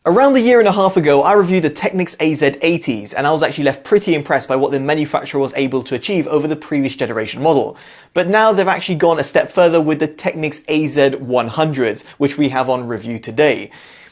Around a year and a half ago, I reviewed the Technics AZ80s, and I was actually left pretty impressed by what the manufacturer was able to achieve over the previous generation model. But now they've actually gone a step further with the Technics AZ100s, which we have on review today.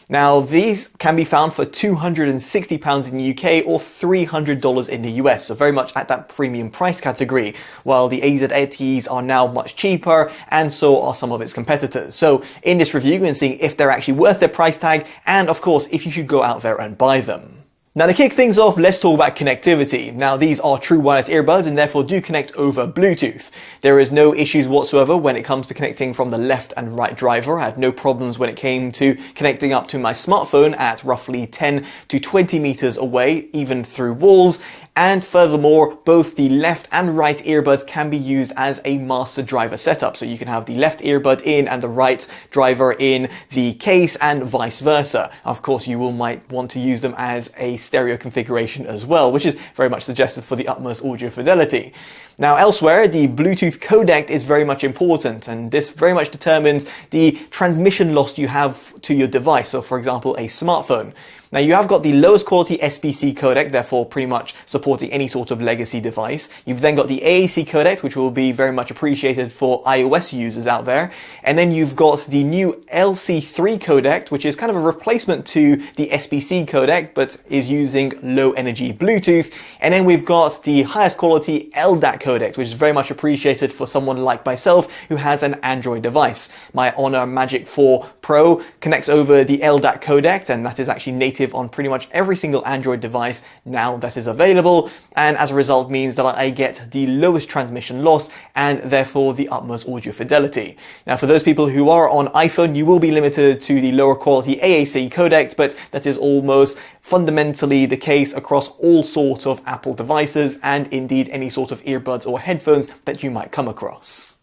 Now, these can be found for £260 in the UK or $300 in the US, so very much at that premium price category, while the AZ80s are now much cheaper, and so are some of its competitors. So in this review, you're going to see if they're actually worth their price tag, and of course, if you should go out there and buy them. Now, to kick things off, let's talk about connectivity. Now, these are true wireless earbuds and therefore do connect over Bluetooth. There is no issues whatsoever when it comes to connecting from the left and right driver. I had no problems when it came to connecting up to my smartphone at roughly 10 to 20 meters away, even through walls. And furthermore, both the left and right earbuds can be used as a master driver setup. So you can have the left earbud in and the right driver in the case and vice versa. Of course, you might want to use them as a stereo configuration as well, which is very much suggested for the utmost audio fidelity. Now, elsewhere, the Bluetooth codec is very much important, and this very much determines the transmission loss you have to your device. So, for example, a smartphone. Now, you have got the lowest quality SBC codec, therefore pretty much supporting any sort of legacy device. You've then got the AAC codec, which will be very much appreciated for iOS users out there. And then you've got the new LC3 codec, which is kind of a replacement to the SBC codec, but is using low energy Bluetooth. And then we've got the highest quality LDAC codec, which is very much appreciated for someone like myself who has an Android device. My Honor Magic 4 Pro connects over the LDAC codec, and that is actually native on pretty much every single Android device now that is available, and as a result means that I get the lowest transmission loss and therefore the utmost audio fidelity. Now, for those people who are on iPhone, you will be limited to the lower quality AAC codec, but that is almost fundamentally the case across all sorts of Apple devices and indeed any sort of earbuds or headphones that you might come across.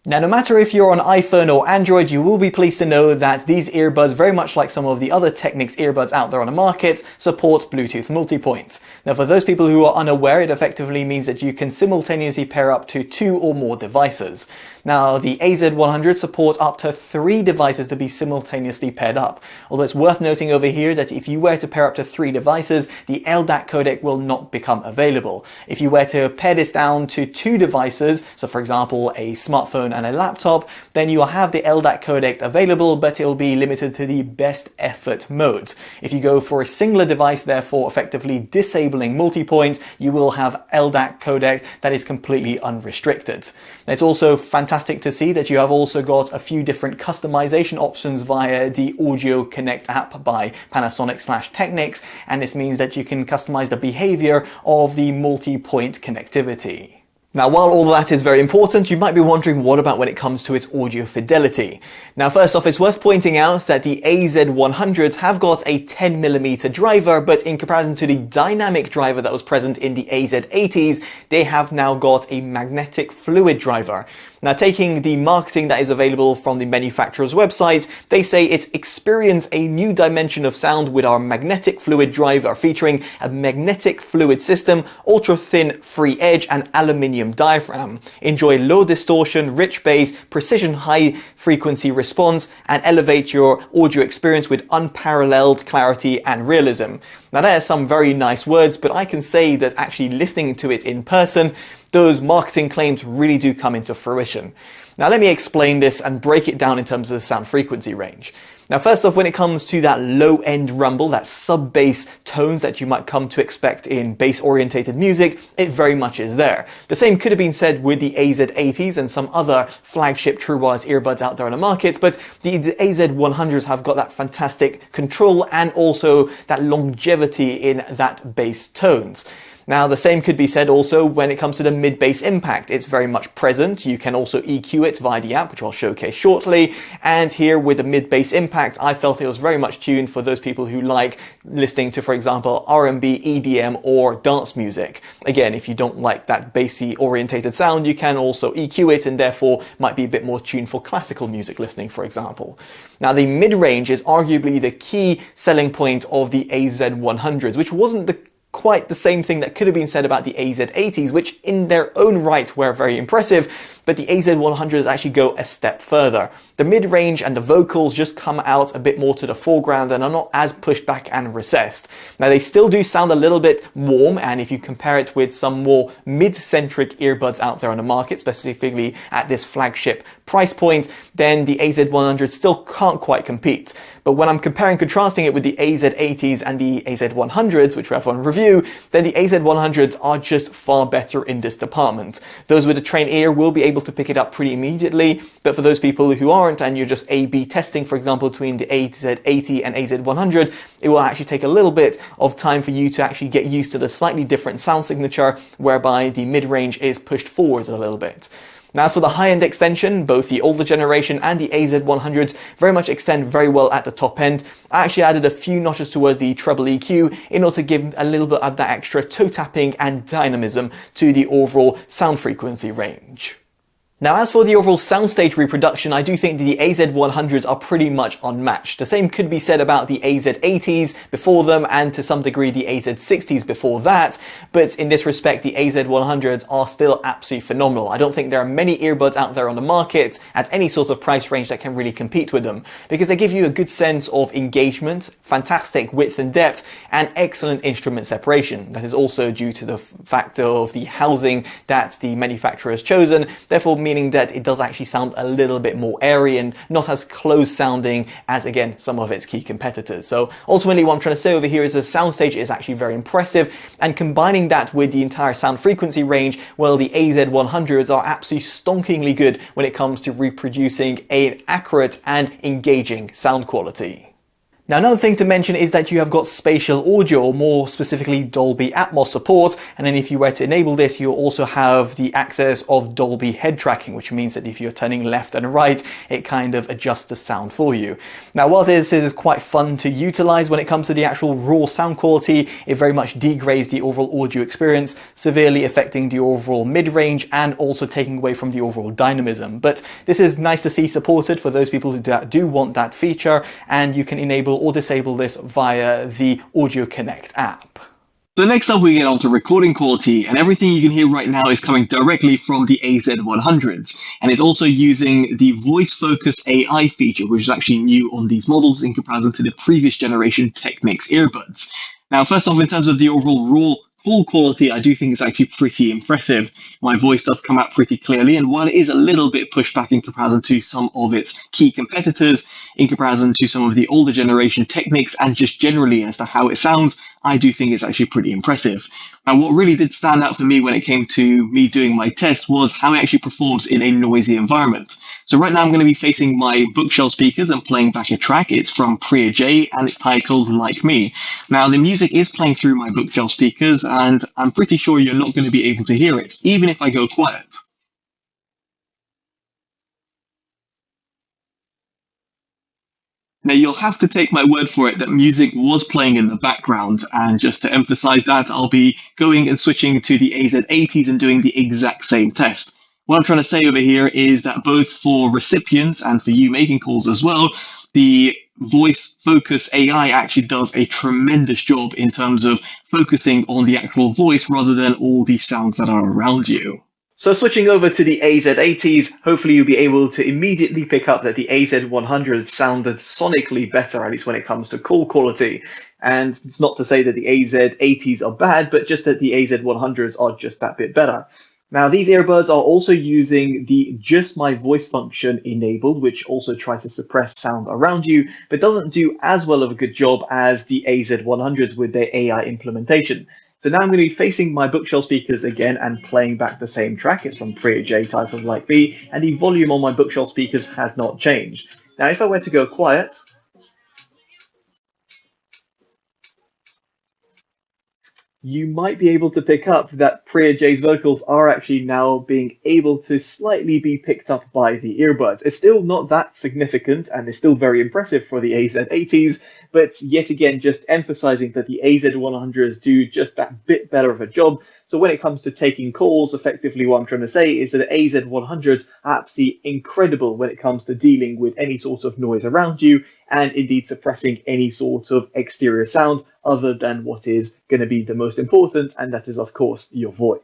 Now, no matter if you're on iPhone or Android, you will be pleased to know that these earbuds, very much like some of the other Technics earbuds out there on the market, support Bluetooth multipoint. Now, for those people who are unaware, it effectively means that you can simultaneously pair up to 2 or more devices. Now, the AZ100 supports up to 3 devices to be simultaneously paired up. Although it's worth noting over here that if you were to pair up to 3 devices, the LDAC codec will not become available. If you were to pair this down to 2 devices, so for example, a smartphone and a laptop, then you will have the LDAC codec available, but it will be limited to the best effort mode. If you go for a singular device, therefore effectively disabling multipoint, you will have LDAC codec that is completely unrestricted. And it's also fantastic to see that you have also got a few different customization options via the Audio Connect app by Panasonic/Technics, and this means that you can customize the behavior of the multi-point connectivity. Now, while all that is very important, you might be wondering what about when it comes to its audio fidelity. Now, first off, it's worth pointing out that the AZ100s have got a 10mm driver, but in comparison to the dynamic driver that was present in the AZ80s, they have now got a magnetic fluid driver. Now, taking the marketing that is available from the manufacturer's website, they say it's experience a new dimension of sound with our magnetic fluid driver, featuring a magnetic fluid system, ultra-thin free edge, and aluminium diaphragm. Enjoy low distortion, rich bass, precision high frequency response, and elevate your audio experience with unparalleled clarity and realism. Now, there are some very nice words, but I can say that actually listening to it in person, those marketing claims really do come into fruition. Now, let me explain this and break it down in terms of the sound frequency range. Now, first off, when it comes to that low-end rumble, that sub-bass tones that you might come to expect in bass-orientated music, it very much is there. The same could have been said with the AZ80s and some other flagship true wireless earbuds out there on the market, but the AZ100s have got that fantastic control and also that longevity in that bass tones. Now, the same could be said also when it comes to the mid-bass impact. It's very much present. You can also EQ it via the app, which I'll showcase shortly. And here with the mid-bass impact, I felt it was very much tuned for those people who like listening to, for example, R&B, EDM, or dance music. Again, if you don't like that bassy orientated sound, you can also EQ it and therefore might be a bit more tuned for classical music listening, for example. Now, the mid-range is arguably the key selling point of the AZ100s, which wasn't quite the same thing that could have been said about the AZ80s, which in their own right were very impressive, but the AZ100s actually go a step further. The mid-range and the vocals just come out a bit more to the foreground and are not as pushed back and recessed. Now they still do sound a little bit warm, and if you compare it with some more mid-centric earbuds out there on the market, specifically at this flagship price point, then the AZ100 still can't quite compete. But when I'm comparing and contrasting it with the AZ80s and the AZ100s, which we have on review, then the AZ100s are just far better in this department. Those with a trained ear will be able to pick it up pretty immediately, but for those people who aren't and you're just A/B testing, for example, between the AZ80 and AZ100, it will actually take a little bit of time for you to actually get used to the slightly different sound signature, whereby the mid-range is pushed forwards a little bit. Now, as for the high-end extension, both the older generation and the AZ100s very much extend very well at the top end. I actually added a few notches towards the treble EQ in order to give a little bit of that extra toe tapping and dynamism to the overall sound frequency range. Now, as for the overall soundstage reproduction, I do think the AZ100s are pretty much unmatched. The same could be said about the AZ80s before them, and to some degree the AZ60s before that, but in this respect the AZ100s are still absolutely phenomenal. I don't think there are many earbuds out there on the market at any sort of price range that can really compete with them, because they give you a good sense of engagement, fantastic width and depth, and excellent instrument separation. That is also due to the fact of the housing that the manufacturer has chosen, therefore meaning that it does actually sound a little bit more airy and not as close sounding as, again, some of its key competitors. So ultimately what I'm trying to say over here is the soundstage is actually very impressive, and combining that with the entire sound frequency range, well, the AZ100s are absolutely stonkingly good when it comes to reproducing an accurate and engaging sound quality. Now, another thing to mention is that you have got spatial audio, or more specifically Dolby Atmos support, and then if you were to enable this, you'll also have the access of Dolby head tracking, which means that if you're turning left and right, it kind of adjusts the sound for you. Now, while this is quite fun to utilize when it comes to the actual raw sound quality, it very much degrades the overall audio experience, severely affecting the overall mid-range and also taking away from the overall dynamism. But this is nice to see supported for those people who do want that feature, and you can enable or disable this via the Audio Connect app. So next up we get on to recording quality, and everything you can hear right now is coming directly from the AZ100s, and it's also using the voice focus AI feature, which is actually new on these models in comparison to the previous generation Technics earbuds. Now, first off, in terms of the overall raw call quality, I do think it's actually pretty impressive. My voice does come out pretty clearly, and while it is a little bit pushed back in comparison to some of its key competitors, in comparison to some of the older generation Technics, and just generally as to how it sounds, I do think it's actually pretty impressive. And what really did stand out for me when it came to me doing my test was how it actually performs in a noisy environment. So right now I'm going to be facing my bookshelf speakers and playing back a track. It's from EAH, and it's titled Like Me. Now the music is playing through my bookshelf speakers, and I'm pretty sure you're not going to be able to hear it, even if I go quiet. Now, you'll have to take my word for it that music was playing in the background, and just to emphasize that, I'll be going and switching to the AZ80s and doing the exact same test. What I'm trying to say over here is that both for recipients and for you making calls as well, the voice focus AI actually does a tremendous job in terms of focusing on the actual voice rather than all the sounds that are around you. So switching over to the AZ80s, hopefully you'll be able to immediately pick up that the AZ100 sounded sonically better, at least when it comes to call quality. And it's not to say that the AZ80s are bad, but just that the AZ100s are just that bit better. Now, these earbuds are also using the Just My Voice function enabled, which also tries to suppress sound around you, but doesn't do as well of a good job as the AZ100s with their AI implementation. So now I'm going to be facing my bookshelf speakers again and playing back the same track. It's from EAH titled Like Me, and the volume on my bookshelf speakers has not changed. Now, if I were to go quiet, you might be able to pick up that EAH's vocals are actually now being able to slightly be picked up by the earbuds. It's still not that significant, and it's still very impressive for the AZ80s, but yet again, just emphasizing that the AZ100s do just that bit better of a job. So when it comes to taking calls, effectively what I'm trying to say is that the AZ100s are absolutely incredible when it comes to dealing with any sort of noise around you, and indeed suppressing any sort of exterior sound other than what is going to be the most important, and that is, of course, your voice.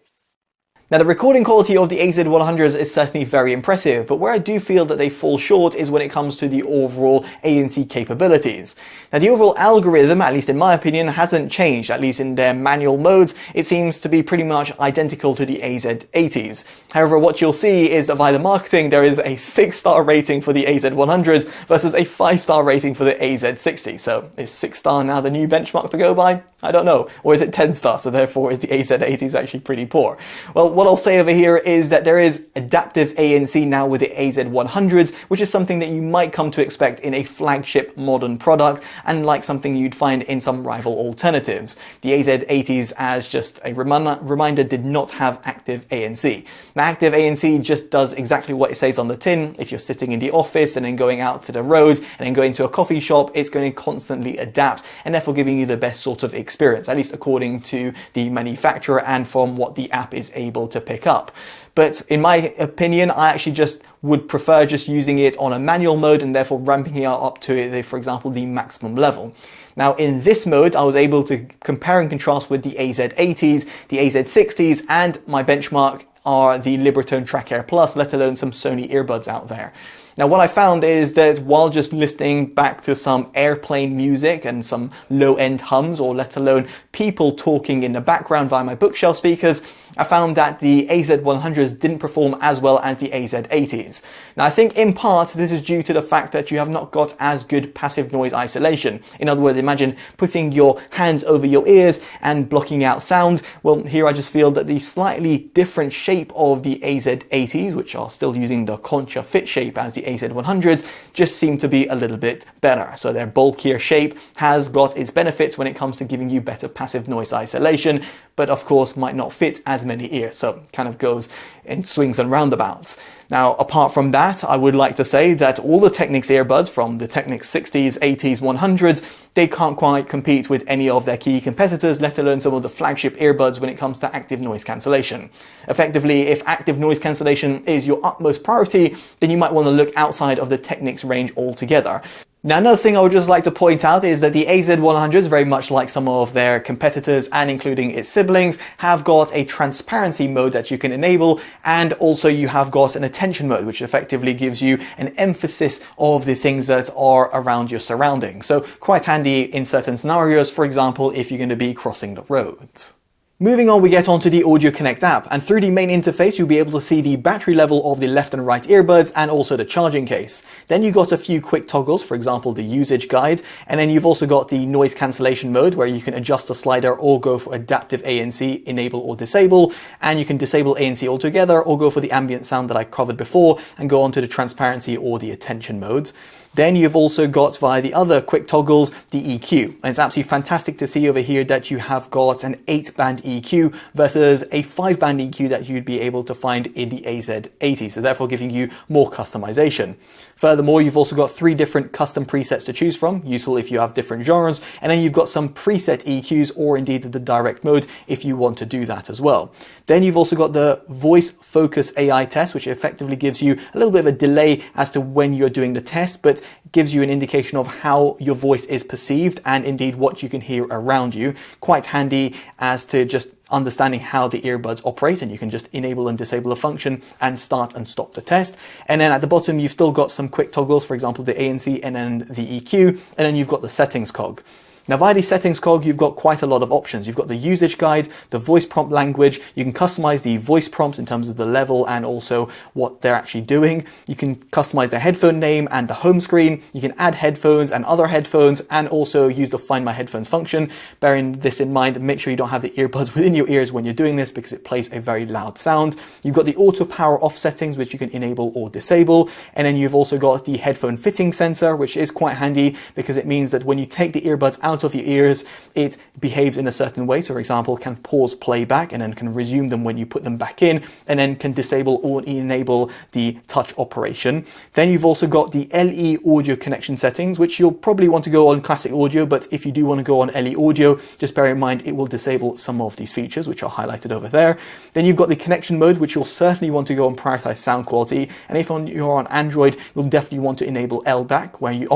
Now, the recording quality of the AZ100s is certainly very impressive, but where I do feel that they fall short is when it comes to the overall ANC capabilities. Now, the overall algorithm, at least in my opinion, hasn't changed, at least in their manual modes. It seems to be pretty much identical to the AZ80s. However, what you'll see is that via the marketing, there is a 6-star rating for the AZ100s versus a 5-star rating for the AZ60. So is 6-star now the new benchmark to go by? I don't know. Or is it 10-star, so therefore is the AZ80s actually pretty poor? Well, what I'll say over here is that there is adaptive ANC now with the AZ100s, which is something that you might come to expect in a flagship modern product, and like something you'd find in some rival alternatives. The AZ80s, as just a reminder, did not have active ANC. Now, active ANC just does exactly what it says on the tin. If you're sitting in the office and then going out to the road and then going to a coffee shop, it's going to constantly adapt and therefore giving you the best sort of experience, at least according to the manufacturer and from what the app is able to pick up. But in my opinion, I actually just would prefer just using it on a manual mode and therefore ramping it up to, for example, the maximum level. Now, in this mode, I was able to compare and contrast with the AZ80s, the AZ60s, and my benchmark are the Libratone Track Air Plus, let alone some Sony earbuds out there. Now, what I found is that while just listening back to some airplane music and some low-end hums, or let alone people talking in the background via my bookshelf speakers, I found that the AZ100s didn't perform as well as the AZ80s. Now, I think in part this is due to the fact that you have not got as good passive noise isolation. In other words, imagine putting your hands over your ears and blocking out sound. Well, here I just feel that the slightly different shape of the AZ80s, which are still using the concha fit shape as the AZ100s, just seem to be a little bit better. So their bulkier shape has got its benefits when it comes to giving you better passive noise isolation, but of course might not fit as many ears, so kind of goes in swings and roundabouts. Now, apart from that, I would like to say that all the Technics earbuds from the Technics 60s, 80s, 100s, they can't quite compete with any of their key competitors, let alone some of the flagship earbuds when it comes to active noise cancellation. Effectively, if active noise cancellation is your utmost priority, then you might want to look outside of the Technics range altogether. Now, another thing I would just like to point out is that the AZ100s, very much like some of their competitors and including its siblings, have got a transparency mode that you can enable, and also you have got an attention mode, which effectively gives you an emphasis of the things that are around your surroundings. So quite handy in certain scenarios, for example, if you're going to be crossing the road. Moving on, we get onto the Audio Connect app, and through the main interface you'll be able to see the battery level of the left and right earbuds and also the charging case. Then you've got a few quick toggles, for example the usage guide, and then you've also got the noise cancellation mode where you can adjust the slider or go for adaptive ANC, enable or disable, and you can disable ANC altogether or go for the ambient sound that I covered before and go on to the transparency or the attention modes. Then you've also got, via the other quick toggles, the EQ. And it's absolutely fantastic to see over here that you have got an 8-band EQ versus a 5-band EQ that you'd be able to find in the AZ80, so therefore giving you more customization. Furthermore, you've also got 3 different custom presets to choose from, useful if you have different genres, and then you've got some preset EQs or indeed the direct mode if you want to do that as well. Then you've also got the voice focus AI test, which effectively gives you a little bit of a delay as to when you're doing the test, but gives you an indication of how your voice is perceived and indeed what you can hear around you. Quite handy as to just understanding how the earbuds operate, and you can just enable and disable a function and start and stop the test. And then at the bottom you've still got some quick toggles, for example the ANC and then the EQ, and then you've got the settings cog. Now, via the settings cog, you've got quite a lot of options. You've got the usage guide, the voice prompt language. You can customize the voice prompts in terms of the level and also what they're actually doing. You can customize the headphone name and the home screen. You can add headphones and other headphones and also use the Find My Headphones function. Bearing this in mind, make sure you don't have the earbuds within your ears when you're doing this because it plays a very loud sound. You've got the auto power off settings, which you can enable or disable. And then you've also got the headphone fitting sensor, which is quite handy because it means that when you take the earbuds out of your ears, it behaves in a certain way. So, for example, can pause playback and then can resume them when you put them back in, and then can disable or enable the touch operation. Then you've also got the LE audio connection settings, which you'll probably want to go on classic audio, but if you do want to go on LE audio, just bear in mind it will disable some of these features, which are highlighted over there. Then you've got the connection mode, which you'll certainly want to go and prioritize sound quality. And if you're on Android, you'll definitely want to enable LDAC, where you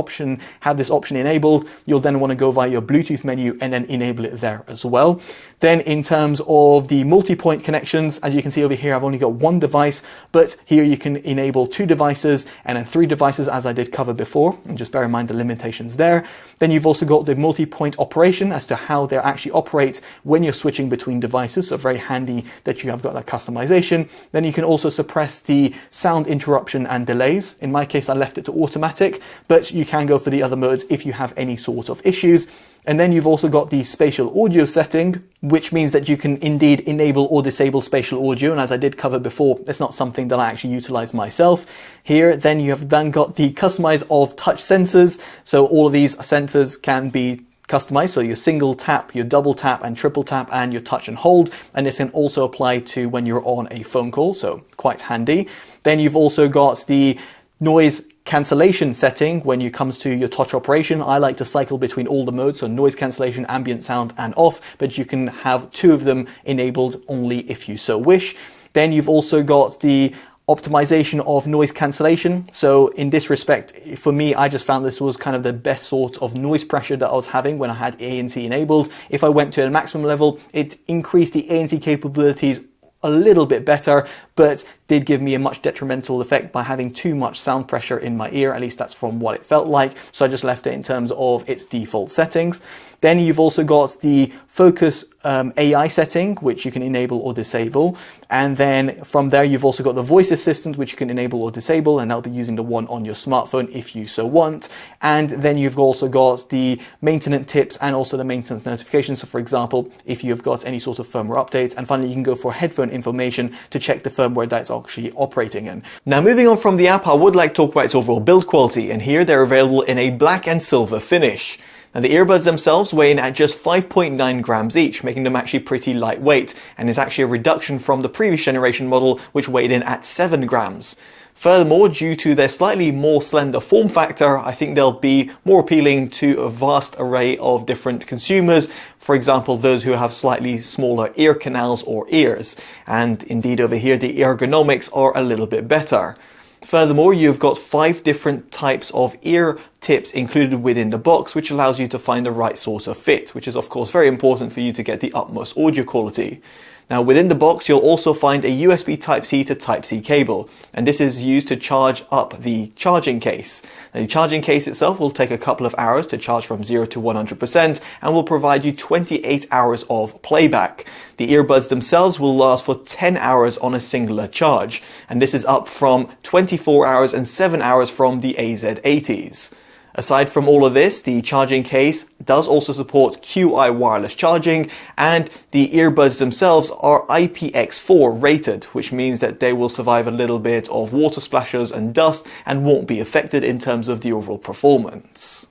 have this option enabled. You'll then want to go via your Bluetooth menu and then enable it there as well. Then in terms of the multi-point connections, as you can see over here, I've only got one device, but here you can enable 2 devices and then 3 devices as I did cover before, and just bear in mind the limitations there. Then you've also got the multi-point operation as to how they actually operate when you're switching between devices, so very handy that you have got that customization. Then you can also suppress the sound interruption and delays. In my case, I left it to automatic, but you can go for the other modes if you have any sort of issues. And then you've also got the spatial audio setting, which means that you can indeed enable or disable spatial audio. And as I did cover before, it's not something that I actually utilize myself. Here, then you have then got the customize of touch sensors. So all of these sensors can be customized. So your single tap, your double tap and triple tap, and your touch and hold. And this can also apply to when you're on a phone call. So quite handy. Then you've also got the noise cancellation setting when it comes to your touch operation. I like to cycle between all the modes, so noise cancellation, ambient sound and off, but you can have 2 of them enabled only if you so wish. Then you've also got the optimization of noise cancellation. So in this respect, for me, I just found this was kind of the best sort of noise pressure that I was having when I had ANC enabled. If I went to a maximum level, it increased the ANC capabilities a little bit better, but did give me a much detrimental effect by having too much sound pressure in my ear. At least that's from what it felt like. So I just left it in terms of its default settings. Then you've also got the focus AI setting, which you can enable or disable. And then from there, you've also got the voice assistant, which you can enable or disable, and that'll be using the one on your smartphone if you so want. And then you've also got the maintenance tips and also the maintenance notifications. So for example, if you've got any sort of firmware updates, and finally, you can go for headphone information to check the firmware that's actually operating in. Now, moving on from the app, I would like to talk about its overall build quality, and here they're available in a black and silver finish. Now, the earbuds themselves weigh in at just 5.9 grams each, making them actually pretty lightweight, and is actually a reduction from the previous generation model, which weighed in at 7 grams. Furthermore, due to their slightly more slender form factor, I think they'll be more appealing to a vast array of different consumers. For example, those who have slightly smaller ear canals or ears. And indeed over here, the ergonomics are a little bit better. Furthermore, you've got 5 different types of ear tips included within the box, which allows you to find the right sort of fit, which is of course very important for you to get the utmost audio quality. Now, within the box, you'll also find a USB Type-C to Type-C cable, and this is used to charge up the charging case. Now, the charging case itself will take a couple of hours to charge from 0 to 100% and will provide you 28 hours of playback. The earbuds themselves will last for 10 hours on a singular charge, and this is up from 24 hours and 7 hours from the AZ80s. Aside from all of this, the charging case does also support QI wireless charging, and the earbuds themselves are IPX4 rated, which means that they will survive a little bit of water splashes and dust and won't be affected in terms of the overall performance.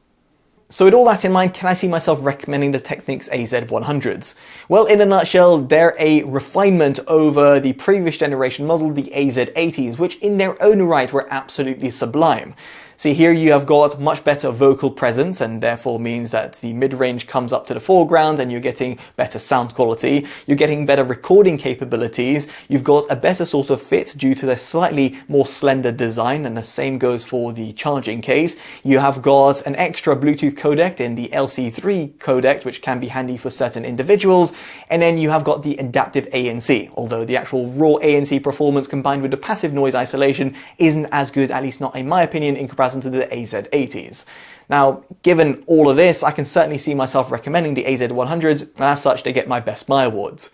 So with all that in mind, can I see myself recommending the Technics AZ100s? Well, in a nutshell, they're a refinement over the previous generation model, the AZ80s, which in their own right were absolutely sublime. See, here you have got much better vocal presence, and therefore means that the mid-range comes up to the foreground and you're getting better sound quality. You're getting better recording capabilities. You've got a better sort of fit due to the slightly more slender design, and the same goes for the charging case. You have got an extra Bluetooth codec in the LC3 codec, which can be handy for certain individuals. And then you have got the adaptive ANC, although the actual raw ANC performance combined with the passive noise isolation isn't as good, at least not in my opinion, in comparison to the AZ80s. Now, given all of this, I can certainly see myself recommending the AZ100s, and as such, they get my Best Buy awards.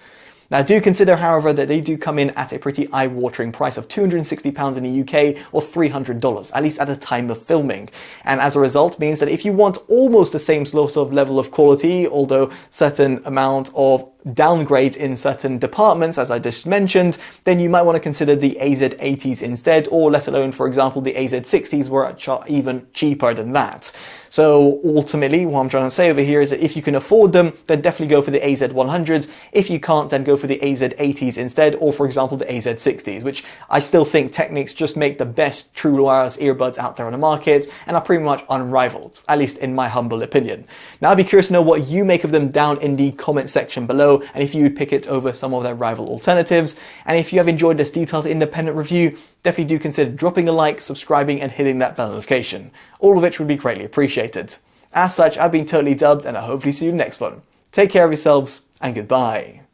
Now, do consider, however, that they do come in at a pretty eye-watering price of £260 in the UK or $300, at least at the time of filming. And as a result, means that if you want almost the same sort of level of quality, although certain amount of downgrades in certain departments, as I just mentioned, then you might want to consider the AZ80s instead, or let alone, for example, the AZ60s were even cheaper than that. So ultimately, what I'm trying to say over here is that if you can afford them, then definitely go for the AZ100s. If you can't, then go for the AZ80s instead, or for example, the AZ60s, which I still think Technics just make the best true wireless earbuds out there on the market and are pretty much unrivaled, at least in my humble opinion. Now, I'd be curious to know what you make of them down in the comment section below, and if you would pick it over some of their rival alternatives. And if you have enjoyed this detailed independent review, definitely do consider dropping a like, subscribing, and hitting that bell notification, all of which would be greatly appreciated. As such, I've been Totally Dubbed, and I'll hopefully see you in the next one. Take care of yourselves, and goodbye.